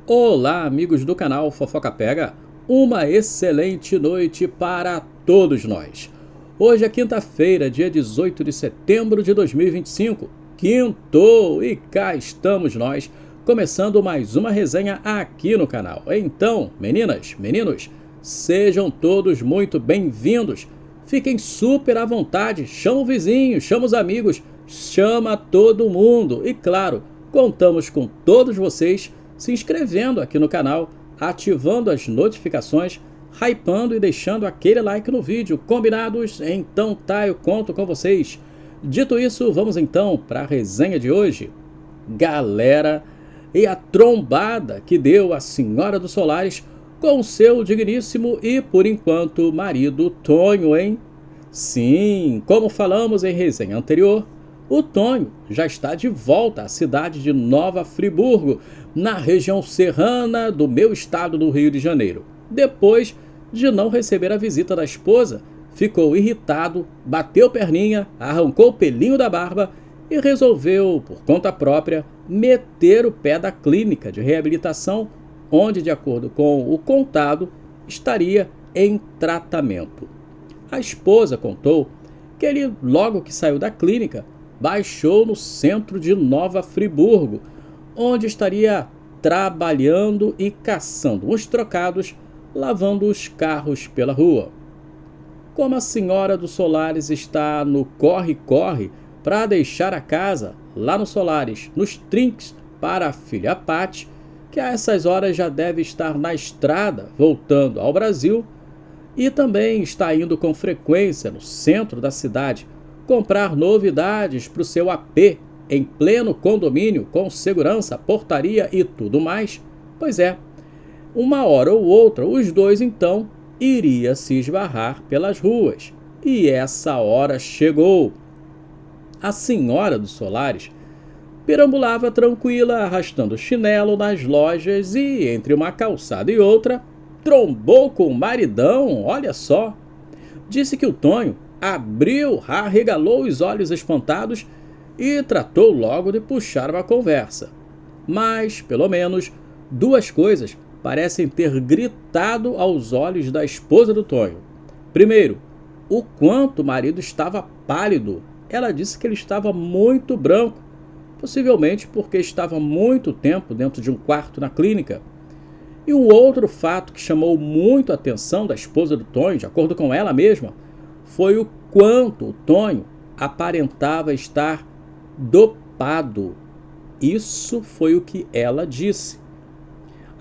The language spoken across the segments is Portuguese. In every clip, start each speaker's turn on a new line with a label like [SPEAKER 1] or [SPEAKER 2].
[SPEAKER 1] Olá, amigos do canal Fofoca Pega. Uma excelente noite para todos nós. Hoje é quinta-feira, dia 18 de setembro de 2025. Quintou e cá estamos nós, começando mais uma resenha aqui no canal. Então, meninas, meninos, sejam todos muito bem-vindos. Fiquem super à vontade, chama o vizinho, chama os amigos, chama todo mundo. E claro, contamos com todos vocês se inscrevendo aqui no canal, ativando as notificações, hypando e deixando aquele like no vídeo. Combinados? Então tá, eu conto com vocês. Dito isso, vamos então para a resenha de hoje. Galera, e a trombada que deu a Senhora dos Solares com seu digníssimo e, por enquanto, marido Tonho, hein? Sim, como falamos em resenha anterior, o Tonho já está de volta à cidade de Nova Friburgo, na região serrana do meu estado do Rio de Janeiro. Depois de não receber a visita da esposa, ficou irritado, bateu perninha, arrancou o pelinho da barba e resolveu, por conta própria, meter o pé da clínica de reabilitação, onde, de acordo com o contado, estaria em tratamento. A esposa contou que ele, logo que saiu da clínica, baixou no centro de Nova Friburgo, onde estaria trabalhando e caçando uns trocados, lavando os carros pela rua. Como a Senhora dos Solares está no corre-corre para deixar a casa lá no Solares, nos trinques, para a filha Paty, que a essas horas já deve estar na estrada voltando ao Brasil, e também está indo com frequência no centro da cidade comprar novidades para o seu AP em pleno condomínio com segurança, portaria e tudo mais. Pois é, uma hora ou outra os dois então iria se esbarrar pelas ruas. E essa hora chegou. A Senhora dos Solares perambulava tranquila, arrastando chinelo nas lojas e, entre uma calçada e outra, trombou com o maridão, olha só. Disse que o Tonho abriu, arregalou os olhos espantados e tratou logo de puxar uma conversa. Mas, pelo menos, duas coisas parecem ter gritado aos olhos da esposa do Tonho. Primeiro, o quanto o marido estava pálido. Ela disse que ele estava muito branco, possivelmente porque estava muito tempo dentro de um quarto na clínica. E um outro fato que chamou muito a atenção da esposa do Tonho, de acordo com ela mesma, foi o quanto o Tonho aparentava estar dopado. Isso foi o que ela disse.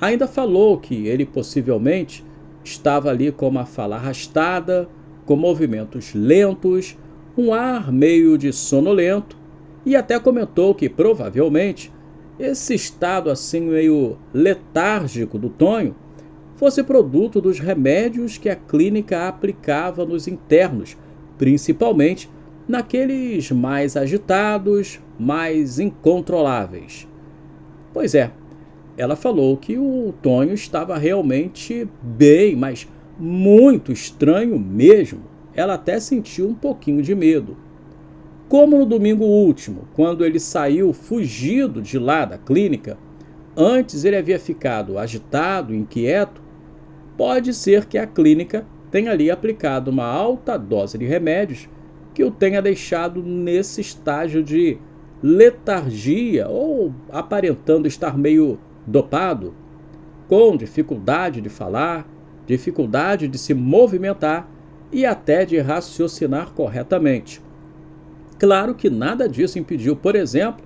[SPEAKER 1] Ainda falou que ele possivelmente estava ali com uma fala arrastada, com movimentos lentos, um ar meio de sonolento, e até comentou que provavelmente esse estado assim meio letárgico do Tonho fosse produto dos remédios que a clínica aplicava nos internos, principalmente naqueles mais agitados, mais incontroláveis. Pois é, ela falou que o Tonho estava realmente bem, mas muito estranho mesmo. Ela até sentiu um pouquinho de medo. Como no domingo último, quando ele saiu fugido de lá da clínica, antes ele havia ficado agitado, inquieto, pode ser que a clínica tenha ali aplicado uma alta dose de remédios que o tenha deixado nesse estágio de letargia ou aparentando estar meio dopado, com dificuldade de falar, dificuldade de se movimentar e até de raciocinar corretamente. Claro que nada disso impediu, por exemplo,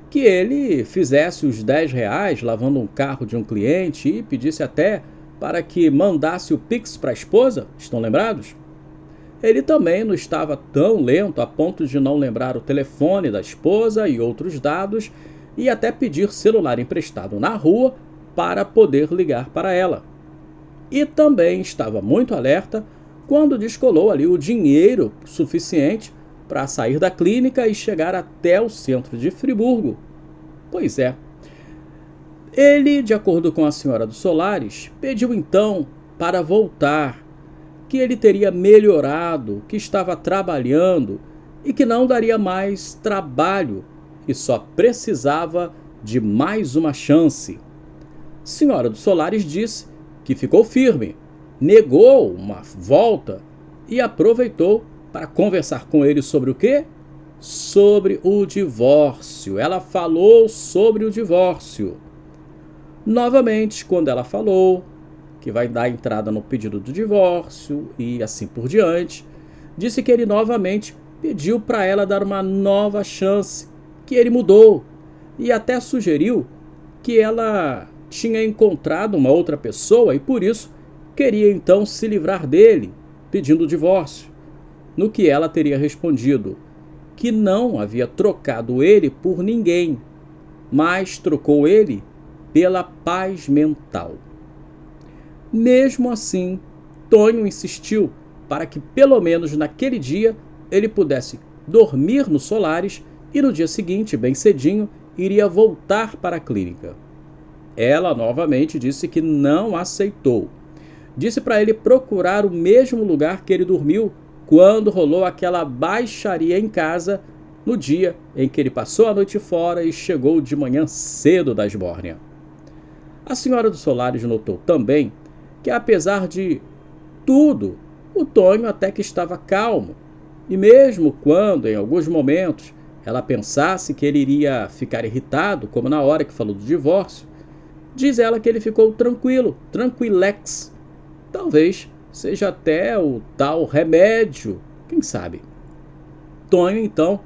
[SPEAKER 1] que ele fizesse os R$ 10 lavando um carro de um cliente e pedisse até para que mandasse o Pix para a esposa, estão lembrados? Ele também não estava tão lento a ponto de não lembrar o telefone da esposa e outros dados e até pedir celular emprestado na rua para poder ligar para ela. E também estava muito alerta quando descolou ali o dinheiro suficiente para sair da clínica e chegar até o centro de Friburgo. Pois é. Ele, de acordo com a Senhora dos Solares, pediu então para voltar, que ele teria melhorado, que estava trabalhando e que não daria mais trabalho e só precisava de mais uma chance. Senhora dos Solares disse que ficou firme, negou uma volta e aproveitou para conversar com ele sobre o quê? Sobre o divórcio. Ela falou sobre o divórcio. Novamente, quando ela falou que vai dar entrada no pedido do divórcio e assim por diante, disse que ele novamente pediu para ela dar uma nova chance, que ele mudou e até sugeriu que ela tinha encontrado uma outra pessoa e por isso queria então se livrar dele, pedindo o divórcio. No que ela teria respondido que não havia trocado ele por ninguém, mas trocou ele pela paz mental. Mesmo assim, Tonho insistiu para que pelo menos naquele dia ele pudesse dormir no Solares e no dia seguinte, bem cedinho, iria voltar para a clínica. Ela novamente disse que não aceitou. Disse para ele procurar o mesmo lugar que ele dormiu quando rolou aquela baixaria em casa no dia em que ele passou a noite fora e chegou de manhã cedo da esbórnia. A senhora dos Solares notou também que, apesar de tudo, o Tonho até que estava calmo, e mesmo quando, em alguns momentos, ela pensasse que ele iria ficar irritado, como na hora que falou do divórcio, diz ela que ele ficou tranquilo, tranquilex. Talvez seja até o tal remédio, quem sabe. Tonho, então,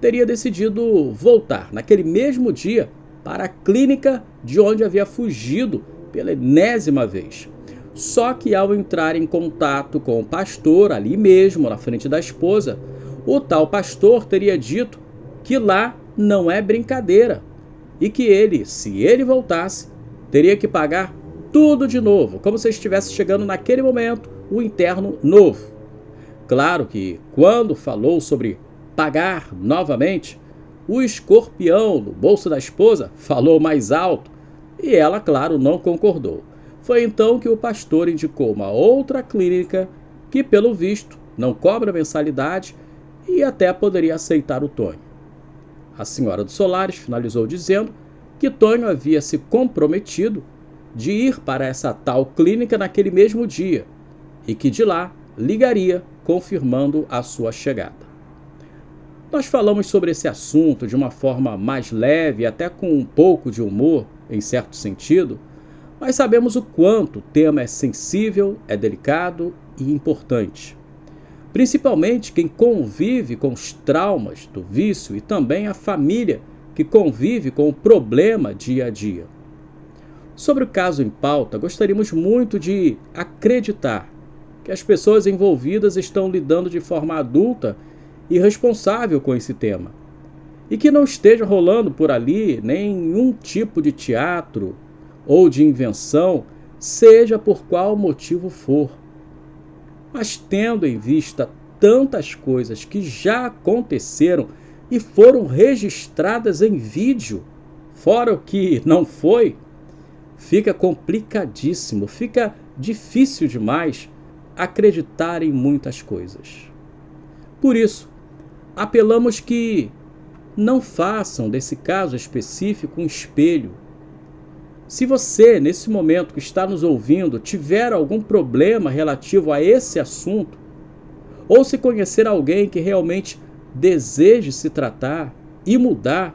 [SPEAKER 1] teria decidido voltar naquele mesmo dia para a clínica de onde havia fugido pela enésima vez. Só que ao entrar em contato com o pastor, ali mesmo, na frente da esposa, o tal pastor teria dito que lá não é brincadeira e que ele, se ele voltasse, teria que pagar tudo de novo, como se estivesse chegando naquele momento o interno novo. Claro que, quando falou sobre pagar novamente, o escorpião no bolso da esposa falou mais alto e ela, claro, não concordou. Foi então que o pastor indicou uma outra clínica que, pelo visto, não cobra mensalidade e até poderia aceitar o Tonho. A senhora dos Solares finalizou dizendo que Tonho havia se comprometido de ir para essa tal clínica naquele mesmo dia e que de lá ligaria confirmando a sua chegada. Nós falamos sobre esse assunto de uma forma mais leve, até com um pouco de humor, em certo sentido, mas sabemos o quanto o tema é sensível, é delicado e importante. Principalmente quem convive com os traumas do vício e também a família que convive com o problema dia a dia. Sobre o caso em pauta, gostaríamos muito de acreditar que as pessoas envolvidas estão lidando de forma adulta e responsável com esse tema, e que não esteja rolando por ali nenhum tipo de teatro ou de invenção, seja por qual motivo for. Mas tendo em vista tantas coisas que já aconteceram e foram registradas em vídeo, fora o que não foi, fica complicadíssimo, fica difícil demais acreditar em muitas coisas. Por isso, apelamos que não façam desse caso específico um espelho. Se você, nesse momento que está nos ouvindo, tiver algum problema relativo a esse assunto, ou se conhecer alguém que realmente deseje se tratar e mudar,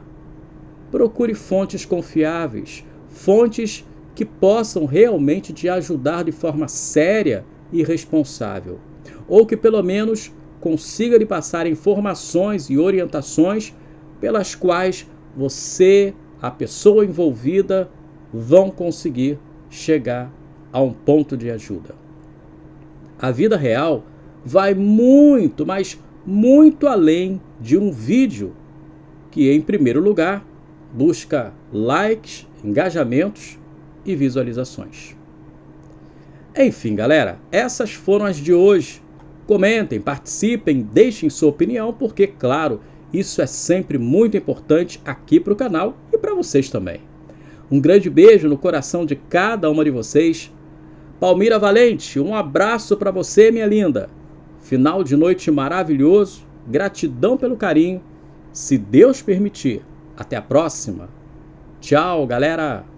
[SPEAKER 1] procure fontes confiáveis, fontes que possam realmente te ajudar de forma séria e responsável, ou que pelo menos consiga lhe passar informações e orientações pelas quais você, a pessoa envolvida, vão conseguir chegar a um ponto de ajuda. A vida real vai muito, mas muito além de um vídeo que, em primeiro lugar, busca likes, engajamentos e visualizações. Enfim, galera, essas foram as de hoje. Comentem, participem, deixem sua opinião, porque, claro, isso é sempre muito importante aqui para o canal e para vocês também. Um grande beijo no coração de cada uma de vocês. Palmira Valente, um abraço para você, minha linda. Final de noite maravilhoso, gratidão pelo carinho. Se Deus permitir, até a próxima. Tchau, galera!